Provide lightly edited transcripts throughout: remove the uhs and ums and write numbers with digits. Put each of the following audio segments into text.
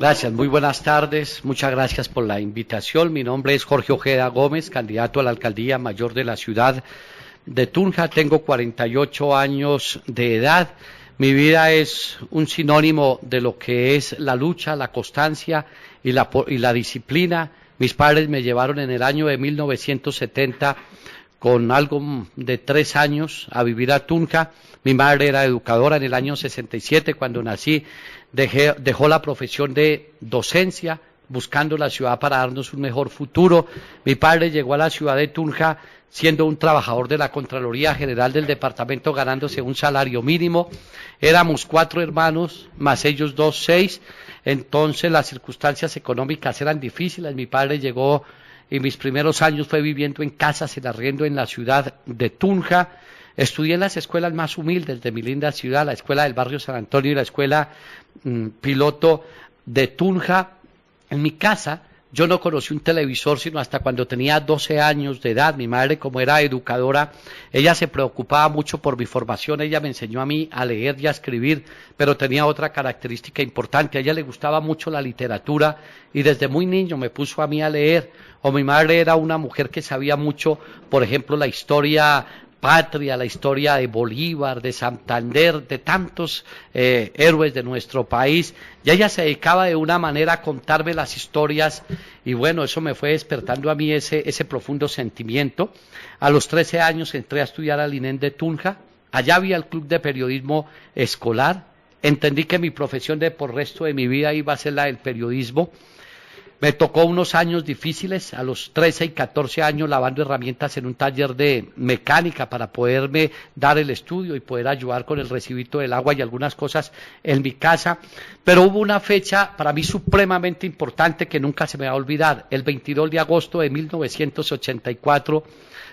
Gracias, muy buenas tardes, muchas gracias por la invitación. Mi nombre es Jorge Ojeda Gómez, candidato a la alcaldía mayor de la ciudad de Tunja. Tengo 48 años de edad. Mi vida es un sinónimo de lo que es la lucha, la constancia y la disciplina. Mis padres me llevaron en el año de 1970 con algo de 3 años a vivir a Tunja. Mi madre era educadora en el año 67, cuando nací dejó la profesión de docencia, buscando la ciudad para darnos un mejor futuro. Mi padre llegó a la ciudad de Tunja siendo un trabajador de la Contraloría General del departamento, ganándose un salario mínimo. Éramos 4 hermanos, más ellos 2, 6. Entonces las circunstancias económicas eran difíciles. Mi padre llegó y mis primeros años fue viviendo en casas en arriendo en la ciudad de Tunja. Estudié en las escuelas más humildes de mi linda ciudad, la escuela del barrio San Antonio y la escuela piloto de Tunja. En mi casa yo no conocí un televisor sino hasta cuando tenía 12 años de edad. Mi madre, como era educadora, ella se preocupaba mucho por mi formación. Ella me enseñó a mí a leer y a escribir, pero tenía otra característica importante: a ella le gustaba mucho la literatura y desde muy niño me puso a mí a leer. O mi madre era una mujer que sabía mucho, por ejemplo, la historia patria, la historia de Bolívar, de Santander, de tantos héroes de nuestro país, y ella se dedicaba de una manera a contarme las historias, y bueno, eso me fue despertando a mí ese profundo sentimiento. A los 13 años entré a estudiar al INEN de Tunja. Allá había el club de periodismo escolar. Entendí que mi profesión de por resto de mi vida iba a ser la del periodismo. Me tocó unos años difíciles, a los 13 y 14 años lavando herramientas en un taller de mecánica para poderme dar el estudio y poder ayudar con el recibito del agua y algunas cosas en mi casa. Pero hubo una fecha para mí supremamente importante que nunca se me va a olvidar. El 22 de agosto de 1984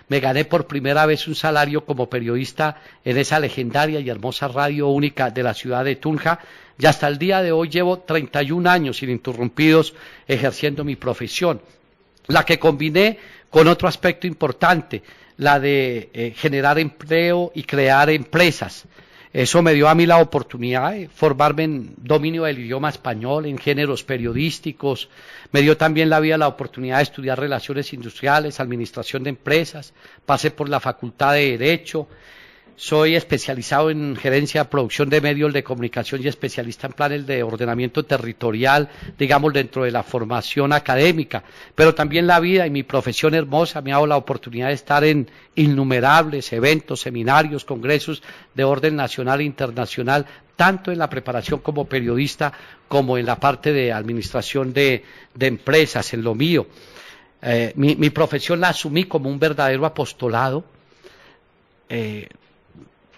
me gané por primera vez un salario como periodista en esa legendaria y hermosa radio única de la ciudad de Tunja. Y hasta el día de hoy llevo 31 años ininterrumpidos ejerciendo mi profesión, la que combiné con otro aspecto importante, la de generar empleo y crear empresas. Eso me dio a mí la oportunidad de formarme en dominio del idioma español, en géneros periodísticos. Me dio también la vida la oportunidad de estudiar relaciones industriales, administración de empresas. Pasé por la Facultad de Derecho. Soy especializado en gerencia, producción de medios de comunicación y especialista en planes de ordenamiento territorial, digamos, dentro de la formación académica. Pero también la vida y mi profesión hermosa me ha dado la oportunidad de estar en innumerables eventos, seminarios, congresos de orden nacional e internacional, tanto en la preparación como periodista, como en la parte de administración de empresas, en lo mío. Mi profesión la asumí como un verdadero apostolado.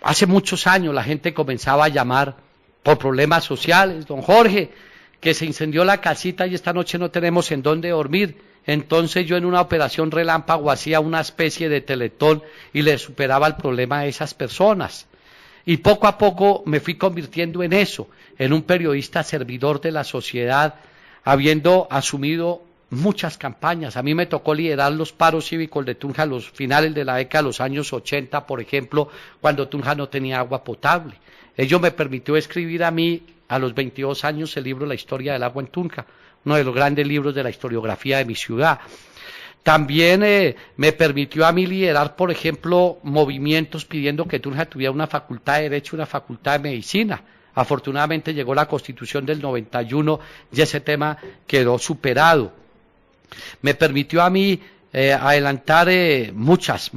Hace muchos años la gente comenzaba a llamar por problemas sociales: don Jorge, que se incendió la casita y esta noche no tenemos en dónde dormir. Entonces yo en una operación relámpago hacía una especie de teletón y le superaba el problema a esas personas. Y poco a poco me fui convirtiendo en eso, en un periodista servidor de la sociedad, habiendo asumido muchas campañas. A mí me tocó liderar los paros cívicos de Tunja a los finales de la década de los años 80, por ejemplo, cuando Tunja no tenía agua potable. Ello me permitió escribir a mí, a los 22 años, el libro La historia del agua en Tunja, uno de los grandes libros de la historiografía de mi ciudad. También me permitió a mí liderar, por ejemplo, movimientos pidiendo que Tunja tuviera una facultad de Derecho y una facultad de Medicina. Afortunadamente llegó la Constitución del 91 y ese tema quedó superado. Me permitió a mí adelantar muchas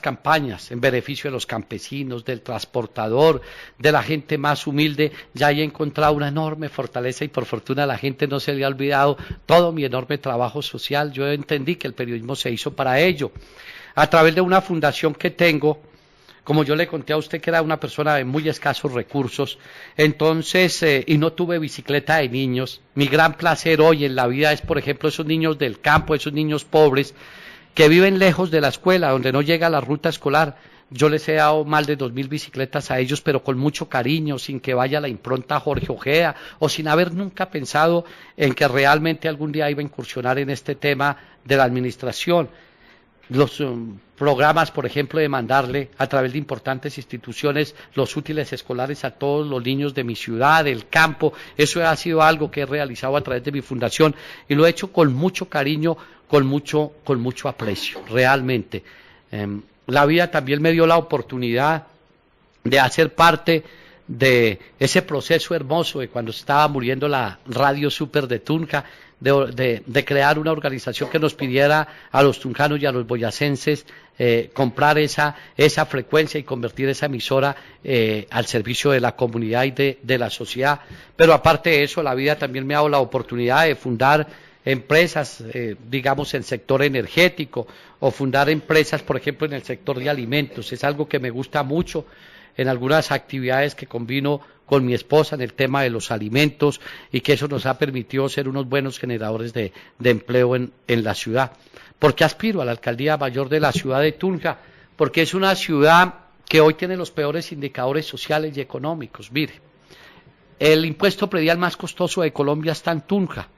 campañas en beneficio de los campesinos, del transportador, de la gente más humilde. Ya he encontrado una enorme fortaleza y por fortuna a la gente no se le ha olvidado todo mi enorme trabajo social. Yo entendí que el periodismo se hizo para ello. A través de una fundación que tengo, como yo le conté a usted que era una persona de muy escasos recursos, entonces, y no tuve bicicleta de niños, mi gran placer hoy en la vida es, por ejemplo, esos niños del campo, esos niños pobres, que viven lejos de la escuela, donde no llega la ruta escolar. Yo les he dado más de 2000 bicicletas a ellos, pero con mucho cariño, sin que vaya la impronta Jorge Ojeda, o sin haber nunca pensado en que realmente algún día iba a incursionar en este tema de la administración. los programas, por ejemplo, de mandarle a través de importantes instituciones los útiles escolares a todos los niños de mi ciudad, del campo. Eso ha sido algo que he realizado a través de mi fundación y lo he hecho con mucho cariño, con mucho aprecio, realmente. La vida también me dio la oportunidad de hacer parte de ese proceso hermoso de cuando estaba muriendo la Radio Super de Tunja, de crear una organización que nos pidiera a los tunjanos y a los boyacenses comprar esa frecuencia y convertir esa emisora al servicio de la comunidad y de la sociedad. Pero aparte de eso, la vida también me ha dado la oportunidad de fundar empresas, digamos, en el sector energético o fundar empresas, por ejemplo, en el sector de alimentos. Es algo que me gusta mucho en algunas actividades que combino con mi esposa en el tema de los alimentos y que eso nos ha permitido ser unos buenos generadores de empleo en la ciudad. ¿Por qué aspiro a la alcaldía mayor de la ciudad de Tunja? Porque es una ciudad que hoy tiene los peores indicadores sociales y económicos. Mire, el impuesto predial más costoso de Colombia está en Tunja.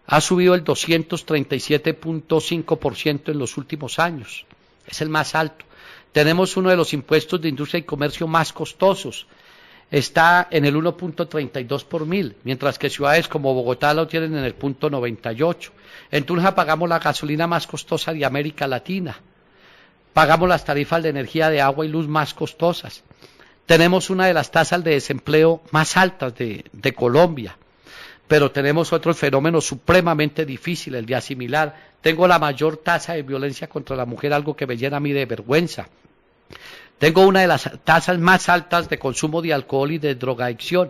Ha subido el 237.5% en los últimos años. Es el más alto. Tenemos uno de los impuestos de industria y comercio más costosos. Está en el 1.32 por mil, mientras que ciudades como Bogotá lo tienen en el 0.98. En Tunja pagamos la gasolina más costosa de América Latina. Pagamos las tarifas de energía de agua y luz más costosas. Tenemos una de las tasas de desempleo más altas de Colombia. Pero tenemos otro fenómeno supremamente difícil, el de asimilar. Tengo la mayor tasa de violencia contra la mujer, algo que me llena a mí de vergüenza. Tengo una de las tasas más altas de consumo de alcohol y de drogadicción.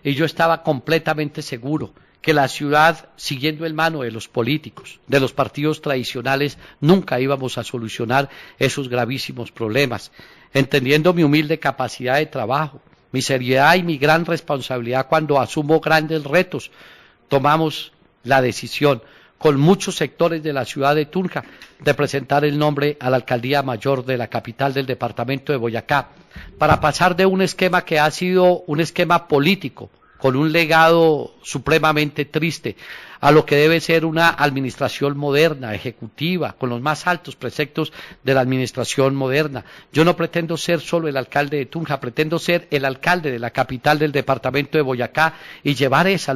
Y yo estaba completamente seguro que la ciudad, siguiendo el mano de los políticos, de los partidos tradicionales, nunca íbamos a solucionar esos gravísimos problemas. Entendiendo mi humilde capacidad de trabajo, mi seriedad y mi gran responsabilidad cuando asumo grandes retos, tomamos la decisión con muchos sectores de la ciudad de Tunja de presentar el nombre a la alcaldía mayor de la capital del departamento de Boyacá, para pasar de un esquema que ha sido un esquema político, con un legado supremamente triste, a lo que debe ser una administración moderna, ejecutiva, con los más altos preceptos de la administración moderna. Yo no pretendo ser solo el alcalde de Tunja, pretendo ser el alcalde de la capital del departamento de Boyacá y llevar esa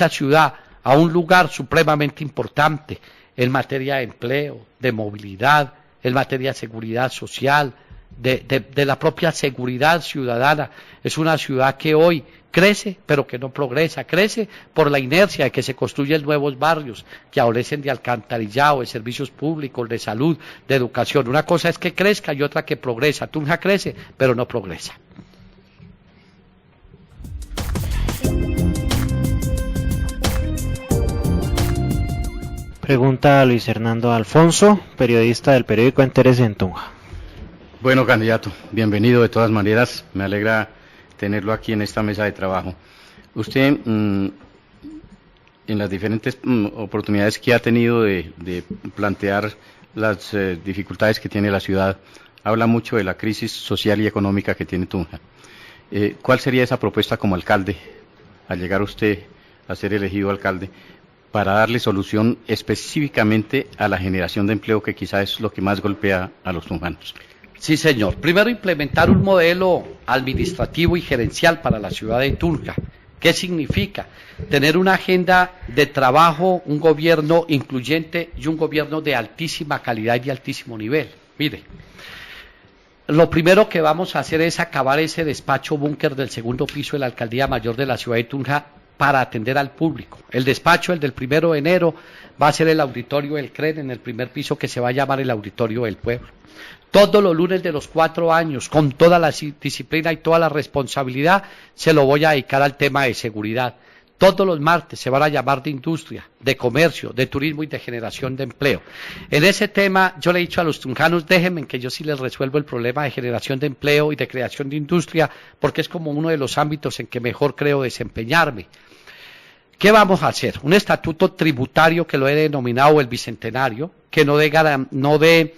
ciudad, a un lugar supremamente importante en materia de empleo, de movilidad, en materia de seguridad social, de la propia seguridad ciudadana. Es una ciudad que hoy crece, pero que no progresa. Crece por la inercia de que se construyen nuevos barrios que adolecen de alcantarillado, de servicios públicos, de salud, de educación. Una cosa es que crezca y otra que progresa. Tunja crece, pero no progresa. Pregunta a Luis Hernando Alfonso, periodista del periódico Enteres en Tunja. Bueno, candidato, bienvenido de todas maneras, me alegra tenerlo aquí en esta mesa de trabajo. Usted, en las diferentes oportunidades que ha tenido de plantear las dificultades que tiene la ciudad, habla mucho de la crisis social y económica que tiene Tunja. ¿Cuál sería esa propuesta como alcalde, al llegar usted a ser elegido alcalde, para darle solución específicamente a la generación de empleo, que quizás es lo que más golpea a los tunjanos? Sí, señor. Primero, implementar un modelo administrativo y gerencial para la ciudad de Tunja. ¿Qué significa? Tener una agenda de trabajo, un gobierno incluyente y un gobierno de altísima calidad y de altísimo nivel. Mire, lo primero que vamos a hacer es acabar ese despacho búnker del segundo piso de la alcaldía mayor de la ciudad de Tunja para atender al público. El despacho, el del 1 de enero, va a ser el auditorio del CREN en el primer piso, que se va a llamar el Auditorio del Pueblo. Todos los lunes de los 4 años, con toda la disciplina y toda la responsabilidad, se lo voy a dedicar al tema de seguridad. Todos los martes se van a llamar de industria, de comercio, de turismo y de generación de empleo. En ese tema yo le he dicho a los tunjanos, déjenme que yo sí les resuelvo el problema de generación de empleo y de creación de industria, porque es como uno de los ámbitos en que mejor creo desempeñarme. ¿Qué vamos a hacer? Un estatuto tributario que lo he denominado el bicentenario, que no dé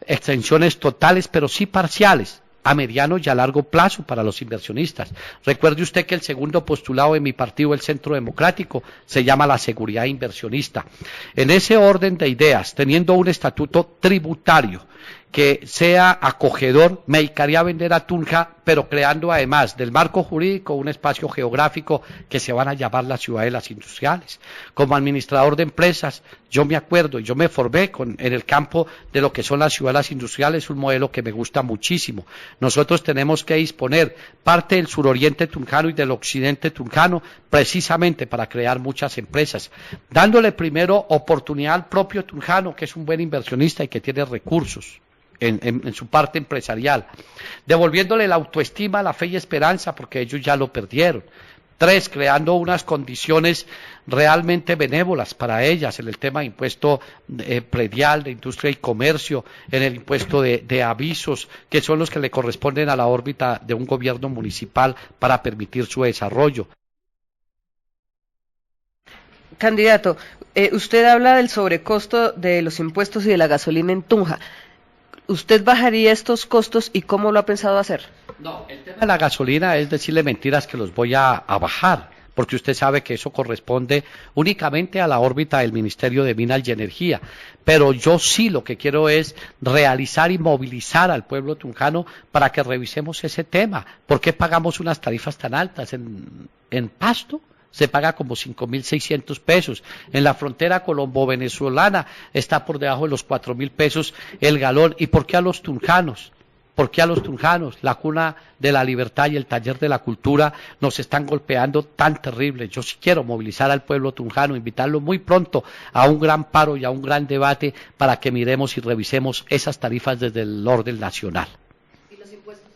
extensiones totales, pero sí parciales, a mediano y a largo plazo para los inversionistas. Recuerde usted que el segundo postulado de mi partido, el Centro Democrático, se llama la seguridad inversionista. En ese orden de ideas, teniendo un estatuto tributario que sea acogedor, me dedicaría a vender a Tunja, pero creando además del marco jurídico un espacio geográfico que se van a llamar las ciudadelas industriales. Como administrador de empresas, yo me acuerdo, yo me formé en el campo de lo que son las ciudadelas industriales, un modelo que me gusta muchísimo. Nosotros tenemos que disponer parte del suroriente tunjano y del occidente tunjano precisamente para crear muchas empresas, dándole primero oportunidad al propio tunjano, que es un buen inversionista y que tiene recursos en su parte empresarial, devolviéndole la autoestima, la fe y esperanza, porque ellos ya lo perdieron. 3, creando unas condiciones realmente benévolas para ellas en el tema de impuesto predial, de industria y comercio, en el impuesto de avisos, que son los que le corresponden a la órbita de un gobierno municipal para permitir su desarrollo. Candidato, usted habla del sobrecosto de los impuestos y de la gasolina en Tunja. ¿Usted bajaría estos costos y cómo lo ha pensado hacer? No, el tema de la gasolina es decirle mentiras que los voy a bajar, porque usted sabe que eso corresponde únicamente a la órbita del Ministerio de Minas y Energía. Pero yo sí lo que quiero es realizar y movilizar al pueblo tunjano para que revisemos ese tema. ¿Por qué pagamos unas tarifas tan altas en Pasto? Se paga como 5.600 pesos. En la frontera colombo-venezolana está por debajo de los 4.000 pesos el galón. ¿Y por qué a los tunjanos? ¿Por qué a los tunjanos, la cuna de la libertad y el taller de la cultura, nos están golpeando tan terrible? Yo sí quiero movilizar al pueblo tunjano, invitarlo muy pronto a un gran paro y a un gran debate para que miremos y revisemos esas tarifas desde el orden nacional. ¿Y los impuestos?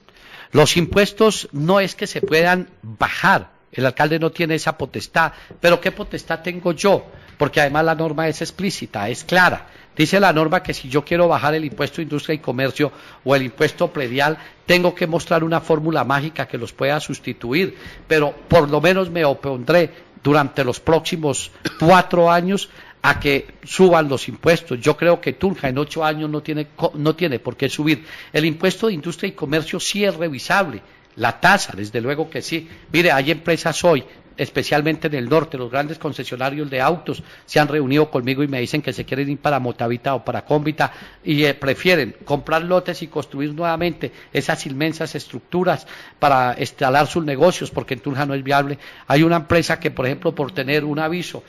Los impuestos no es que se puedan bajar. El alcalde no tiene esa potestad, pero ¿qué potestad tengo yo? Porque además la norma es explícita, es clara. Dice la norma que si yo quiero bajar el impuesto de industria y comercio o el impuesto predial, tengo que mostrar una fórmula mágica que los pueda sustituir, pero por lo menos me opondré durante los próximos 4 años a que suban los impuestos. Yo creo que Tunja en 8 años no tiene por qué subir. El impuesto de industria y comercio sí es revisable. La tasa, desde luego que sí. Mire, hay empresas hoy, especialmente en el norte, los grandes concesionarios de autos se han reunido conmigo y me dicen que se quieren ir para Motavita o para Cómbita y prefieren comprar lotes y construir nuevamente esas inmensas estructuras para instalar sus negocios, porque en Tunja no es viable. Hay una empresa que, por ejemplo, por tener un aviso,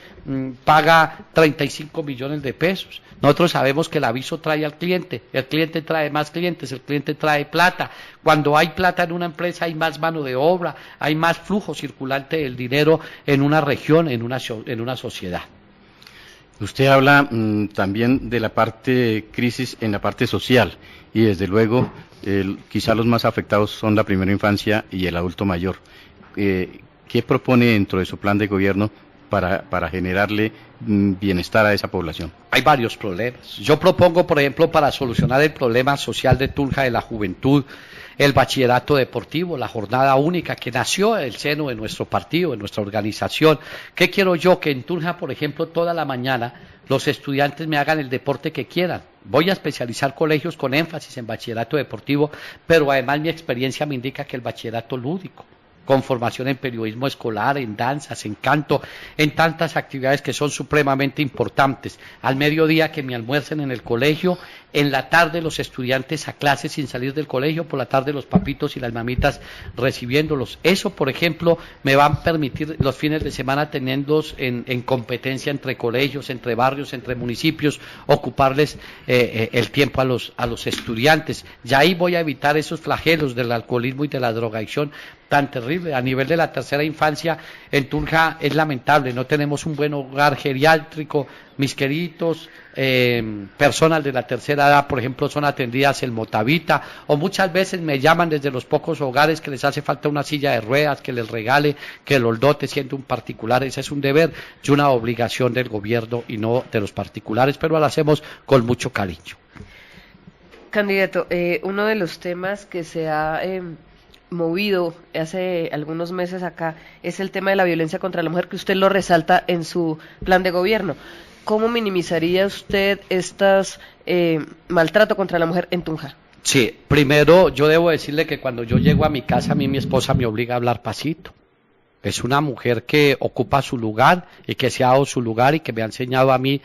paga 35 millones de pesos. Nosotros sabemos que el aviso trae al cliente, el cliente trae más clientes, el cliente trae plata. Cuando hay plata en una empresa hay más mano de obra, hay más flujo circulante del dinero en una región, en una sociedad. Usted habla también de la parte crisis en la parte social y desde luego quizá los más afectados son la primera infancia y el adulto mayor. ¿Qué propone dentro de su plan de gobierno para generarle bienestar a esa población? Hay varios problemas. Yo propongo, por ejemplo, para solucionar el problema social de Tunja de la juventud, el bachillerato deportivo, la jornada única que nació en el seno de nuestro partido, de nuestra organización. ¿Qué quiero yo? Que en Tunja, por ejemplo, toda la mañana los estudiantes me hagan el deporte que quieran. Voy a especializar colegios con énfasis en bachillerato deportivo, pero además mi experiencia me indica que el bachillerato lúdico, con formación en periodismo escolar, en danzas, en canto, en tantas actividades que son supremamente importantes. Al mediodía que me almuercen en el colegio, en la tarde los estudiantes a clases sin salir del colegio, por la tarde los papitos y las mamitas recibiéndolos. Eso, por ejemplo, me va a permitir los fines de semana teniéndolos en competencia entre colegios, entre barrios, entre municipios, ocuparles el tiempo a los estudiantes. Ya ahí voy a evitar esos flagelos del alcoholismo y de la drogadicción tan terrible. A nivel de la tercera infancia, en Tunja es lamentable, no tenemos un buen hogar geriátrico. Mis queridos personas de la tercera edad, por ejemplo, son atendidas en Motavita, o muchas veces me llaman desde los pocos hogares que les hace falta una silla de ruedas, que les regale, que los dote siendo un particular. Ese es un deber y una obligación del gobierno y no de los particulares, pero lo hacemos con mucho cariño. Candidato, uno de los temas que se ha movido hace algunos meses acá es el tema de la violencia contra la mujer, que usted lo resalta en su plan de gobierno. ¿Cómo minimizaría usted estos maltrato contra la mujer en Tunja? Sí, primero yo debo decirle que cuando yo llego a mi casa, a mí mi esposa me obliga a hablar pasito. Es una mujer que ocupa su lugar y que se ha dado su lugar y que me ha enseñado a mí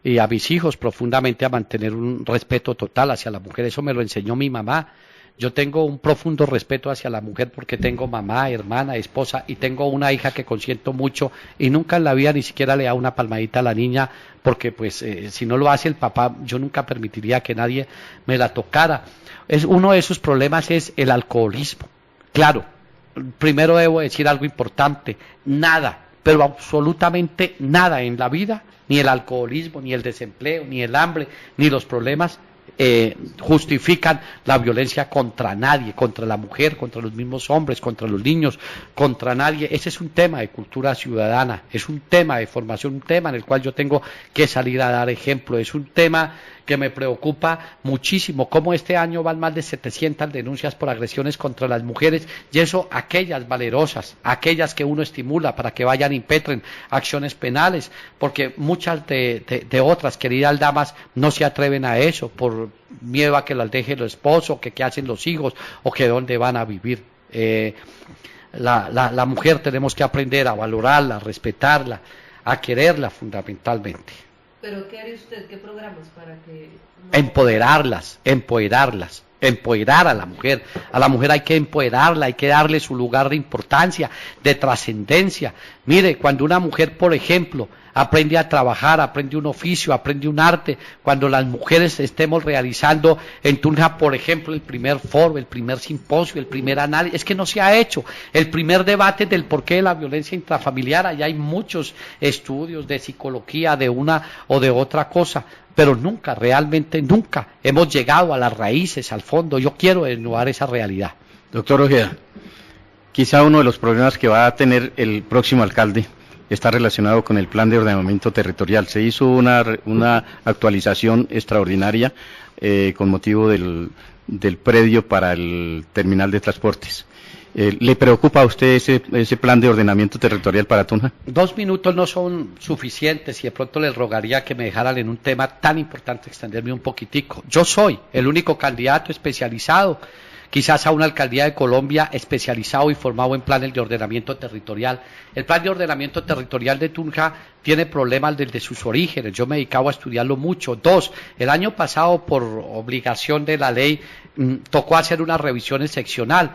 y a mis hijos profundamente a mantener un respeto total hacia la mujer. Eso me lo enseñó mi mamá. Yo tengo un profundo respeto hacia la mujer porque tengo mamá, hermana, esposa y tengo una hija que consiento mucho y nunca en la vida ni siquiera le da una palmadita a la niña porque pues si no lo hace el papá yo nunca permitiría que nadie me la tocara. Uno de esos problemas es el alcoholismo. Claro, primero debo decir algo importante, nada, pero absolutamente nada en la vida, ni el alcoholismo, ni el desempleo, ni el hambre, ni los problemas justifican la violencia contra nadie, contra la mujer, contra los mismos hombres, contra los niños, contra nadie. Ese es un tema de cultura ciudadana, es un tema de formación, un tema en el cual yo tengo que salir a dar ejemplo, es un tema que me preocupa muchísimo, como este año van más de 700 denuncias por agresiones contra las mujeres, y eso aquellas valerosas, aquellas que uno estimula para que vayan y impetren acciones penales, porque muchas de otras, queridas damas, no se atreven a eso, por miedo a que las deje el esposo, que qué hacen los hijos, o que dónde van a vivir. La mujer tenemos que aprender a valorarla, a respetarla, a quererla fundamentalmente. ¿Pero qué haría usted? ¿Qué programas para que...? Empoderarlas, empoderar a la mujer. A la mujer hay que empoderarla, hay que darle su lugar de importancia, de trascendencia. Mire, cuando una mujer, por ejemplo, aprende a trabajar, aprende un oficio, aprende un arte, cuando las mujeres estemos realizando en Tunja, por ejemplo, el primer foro, el primer simposio, el primer análisis, es que no se ha hecho, el primer debate del porqué de la violencia intrafamiliar, allá hay muchos estudios de psicología, de una o de otra cosa, pero nunca, realmente nunca hemos llegado a las raíces, al fondo. Yo quiero desnudar esa realidad. Doctor Ojeda, quizá uno de los problemas que va a tener el próximo alcalde está relacionado con el plan de ordenamiento territorial. Se hizo una actualización extraordinaria con motivo del predio para el terminal de transportes. ¿Le preocupa a usted ese plan de ordenamiento territorial para Tunja? 2 minutos no son suficientes y de pronto les rogaría que me dejaran en un tema tan importante extenderme un poquitico. Yo soy el único candidato especializado, quizás a una alcaldía de Colombia, especializado y formado en planes de ordenamiento territorial. El plan de ordenamiento territorial de Tunja tiene problemas desde sus orígenes, yo me he dedicado a estudiarlo mucho. 2, el año pasado por obligación de la ley tocó hacer una revisión excepcional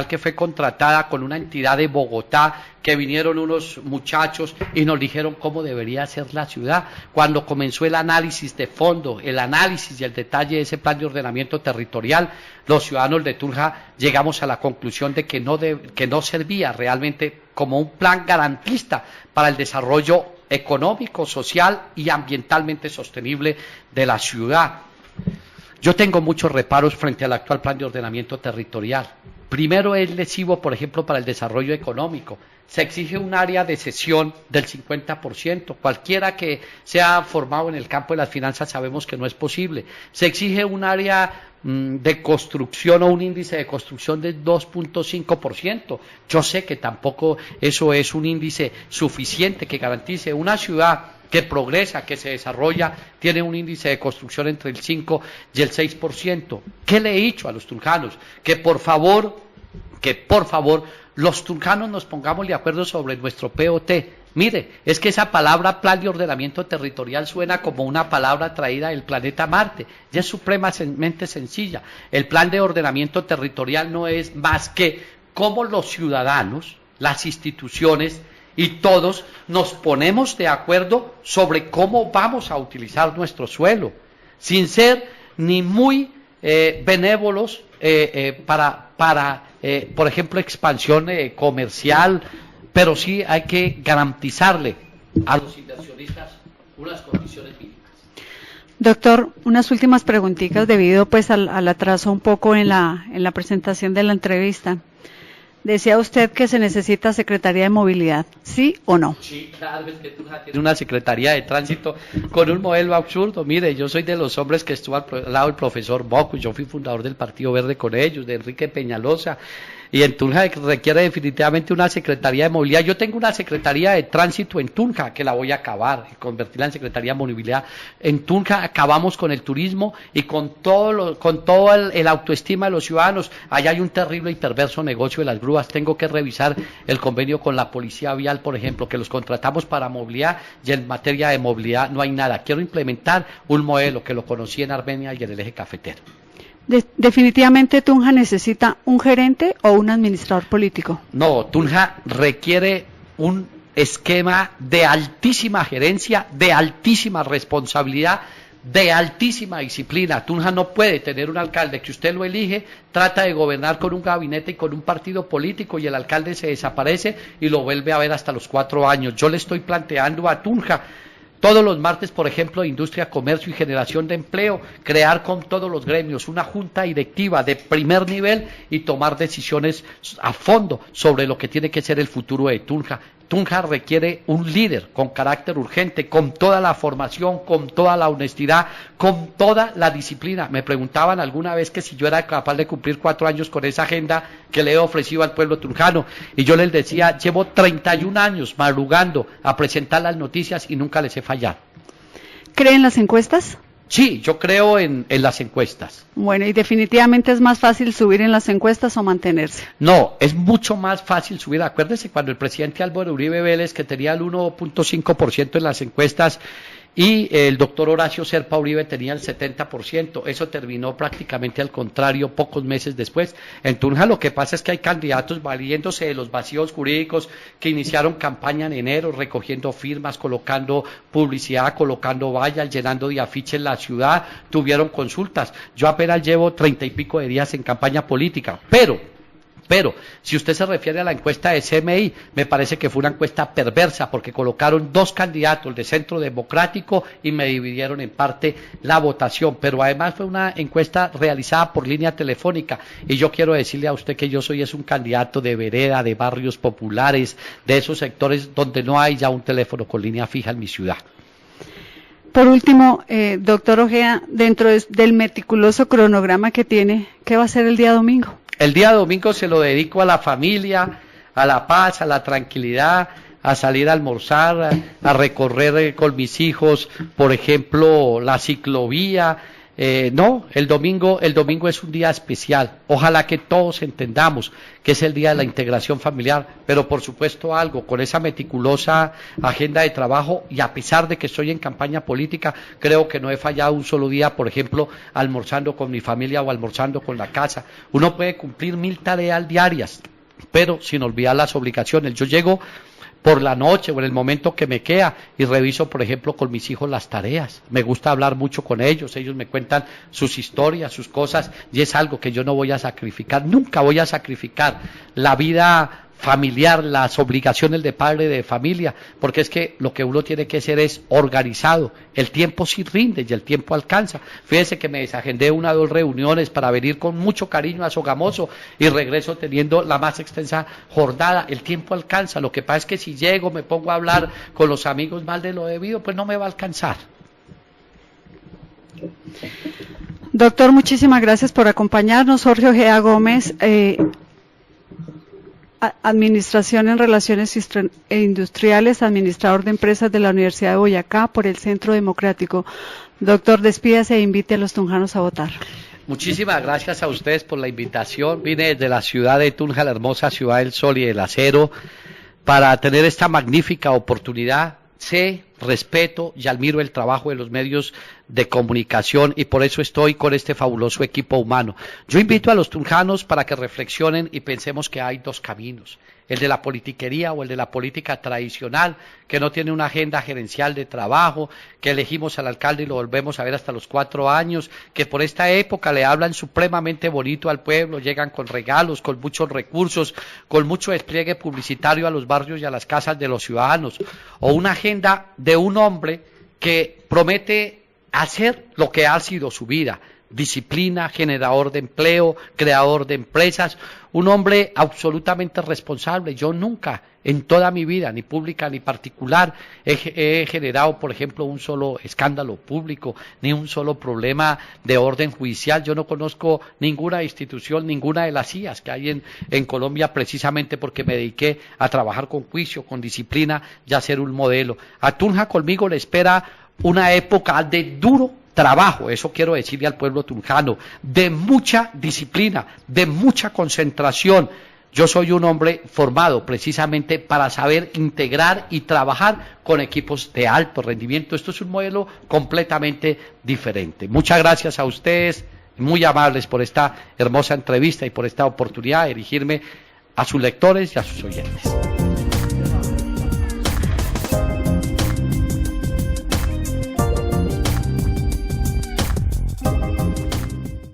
que fue contratada con una entidad de Bogotá, que vinieron unos muchachos y nos dijeron cómo debería ser la ciudad. Cuando comenzó el análisis de fondo, el análisis y el detalle de ese plan de ordenamiento territorial, los ciudadanos de Tunja llegamos a la conclusión de que no servía realmente como un plan garantista para el desarrollo económico, social y ambientalmente sostenible de la ciudad. Yo tengo muchos reparos frente al actual plan de ordenamiento territorial. Primero, es lesivo, por ejemplo, para el desarrollo económico. Se exige un área de cesión del 50%. Cualquiera que sea formado en el campo de las finanzas sabemos que no es posible. Se exige un área de construcción o un índice de construcción del 2.5%. Yo sé que tampoco eso es un índice suficiente que garantice una ciudad que progresa, que se desarrolla, tiene un índice de construcción entre el 5 y el 6%. ¿Qué le he dicho a los tunjanos? Que por favor, los tunjanos nos pongamos de acuerdo sobre nuestro POT. Mire, es que esa palabra plan de ordenamiento territorial suena como una palabra traída del planeta Marte, y es supremamente sencilla. El plan de ordenamiento territorial no es más que cómo los ciudadanos, las instituciones y todos nos ponemos de acuerdo sobre cómo vamos a utilizar nuestro suelo, sin ser ni muy benévolos para por ejemplo, expansión comercial, pero sí hay que garantizarle a los inversionistas unas condiciones mínimas. Doctor, unas últimas preguntitas debido pues al atraso un poco en la presentación de la entrevista. Decía usted que se necesita Secretaría de Movilidad, ¿sí o no? Sí, claro, es que Tunja tiene una Secretaría de Tránsito con un modelo absurdo. Mire, yo soy de los hombres que estuvo al lado del profesor Boco, yo fui fundador del Partido Verde con ellos, de Enrique Peñalosa. y en Tunja requiere definitivamente una Secretaría de Movilidad. Yo tengo una Secretaría de Tránsito en Tunja que la voy a acabar y convertirla en Secretaría de Movilidad. En Tunja acabamos con el turismo y con todo el autoestima de los ciudadanos. Allá hay un terrible y perverso negocio de las grúas. Tengo que revisar el convenio con la Policía Vial, por ejemplo, que los contratamos para movilidad y en materia de movilidad no hay nada. Quiero implementar un modelo que lo conocí en Armenia y en el eje cafetero. Definitivamente Tunja necesita un gerente o un administrador político. No, Tunja requiere un esquema de altísima gerencia, de altísima responsabilidad, de altísima disciplina. Tunja no puede tener un alcalde que usted lo elige, trata de gobernar con un gabinete y con un partido político y el alcalde se desaparece y lo vuelve a ver hasta los 4 años. Yo le estoy planteando a Tunja todos los martes, por ejemplo, de Industria, Comercio y Generación de Empleo, crear con todos los gremios una junta directiva de primer nivel y tomar decisiones a fondo sobre lo que tiene que ser el futuro de Tunja. Tunja requiere un líder con carácter urgente, con toda la formación, con toda la honestidad, con toda la disciplina. Me preguntaban alguna vez que si yo era capaz de cumplir 4 años con esa agenda que le he ofrecido al pueblo tunjano. Y yo les decía, llevo 31 años madrugando a presentar las noticias y nunca les he fallado. ¿Creen las encuestas? Sí, yo creo en las encuestas. Bueno, y definitivamente es más fácil subir en las encuestas o mantenerse. No, es mucho más fácil subir. Acuérdese cuando el presidente Álvaro Uribe Vélez, que tenía el 1.5% en las encuestas, y el doctor Horacio Serpa Uribe tenía el 70%. Eso terminó prácticamente al contrario pocos meses después. En Tunja lo que pasa es que hay candidatos valiéndose de los vacíos jurídicos que iniciaron campaña en enero, recogiendo firmas, colocando publicidad, colocando vallas, llenando de afiches la ciudad, tuvieron consultas. Yo apenas llevo 30 y pico de días en campaña política, pero, si usted se refiere a la encuesta de CMI, me parece que fue una encuesta perversa porque colocaron 2 candidatos de Centro Democrático y me dividieron en parte la votación. Pero además fue una encuesta realizada por línea telefónica y yo quiero decirle a usted que yo soy un candidato de vereda, de barrios populares, de esos sectores donde no hay ya un teléfono con línea fija en mi ciudad. Por último, doctor Ojeda, dentro del meticuloso cronograma que tiene, ¿qué va a hacer el día domingo? El día domingo se lo dedico a la familia, a la paz, a la tranquilidad, a salir a almorzar, a recorrer con mis hijos, por ejemplo, la ciclovía. No, el domingo es un día especial. Ojalá que todos entendamos que es el día de la integración familiar, pero por supuesto con esa meticulosa agenda de trabajo y a pesar de que estoy en campaña política, creo que no he fallado un solo día, por ejemplo, almorzando con mi familia o almorzando con la casa. Uno puede cumplir 1000 tareas diarias, pero sin olvidar las obligaciones. Yo llego por la noche o en el momento que me queda y reviso, por ejemplo, con mis hijos las tareas. Me gusta hablar mucho con ellos me cuentan sus historias, sus cosas, y es algo que yo no voy a sacrificar, nunca voy a sacrificar la vida familiar, las obligaciones de padre de familia, porque es que lo que uno tiene que ser es organizado. El tiempo sí rinde y el tiempo alcanza. Fíjese que me desagendé 1 o 2 reuniones para venir con mucho cariño a Sogamoso y regreso teniendo la más extensa jornada. El tiempo alcanza. Lo que pasa es que si llego, me pongo a hablar con los amigos mal de lo debido, pues no me va a alcanzar. Doctor, muchísimas gracias por acompañarnos. Jorge Ojeda Gómez, Administración en Relaciones Industriales, administrador de empresas de la Universidad de Boyacá por el Centro Democrático. Doctor, despídase e invite a los tunjanos a votar. Muchísimas gracias a ustedes por la invitación. Vine desde la ciudad de Tunja, la hermosa ciudad del sol y del acero, para tener esta magnífica oportunidad. Sé, respeto y admiro el trabajo de los medios de comunicación y por eso estoy con este fabuloso equipo humano. Yo invito a los tunjanos para que reflexionen y pensemos que hay 2 caminos, el de la politiquería o el de la política tradicional, que no tiene una agenda gerencial de trabajo, que elegimos al alcalde y lo volvemos a ver hasta los 4 años, que por esta época le hablan supremamente bonito al pueblo, llegan con regalos, con muchos recursos, con mucho despliegue publicitario a los barrios y a las casas de los ciudadanos, o una agenda de un hombre que promete hacer lo que ha sido su vida, disciplina, generador de empleo, creador de empresas, un hombre absolutamente responsable. Yo nunca, en toda mi vida, ni pública ni particular, he generado, por ejemplo, un solo escándalo público, ni un solo problema de orden judicial. Yo no conozco ninguna institución, ninguna de las IAS que hay en Colombia, precisamente porque me dediqué a trabajar con juicio, con disciplina y a ser un modelo. A Tunja conmigo le espera una época de duro trabajo, eso quiero decirle al pueblo tunjano, de mucha disciplina, de mucha concentración. Yo soy un hombre formado precisamente para saber integrar y trabajar con equipos de alto rendimiento. Esto es un modelo completamente diferente. Muchas gracias a ustedes, muy amables por esta hermosa entrevista y por esta oportunidad de dirigirme a sus lectores y a sus oyentes.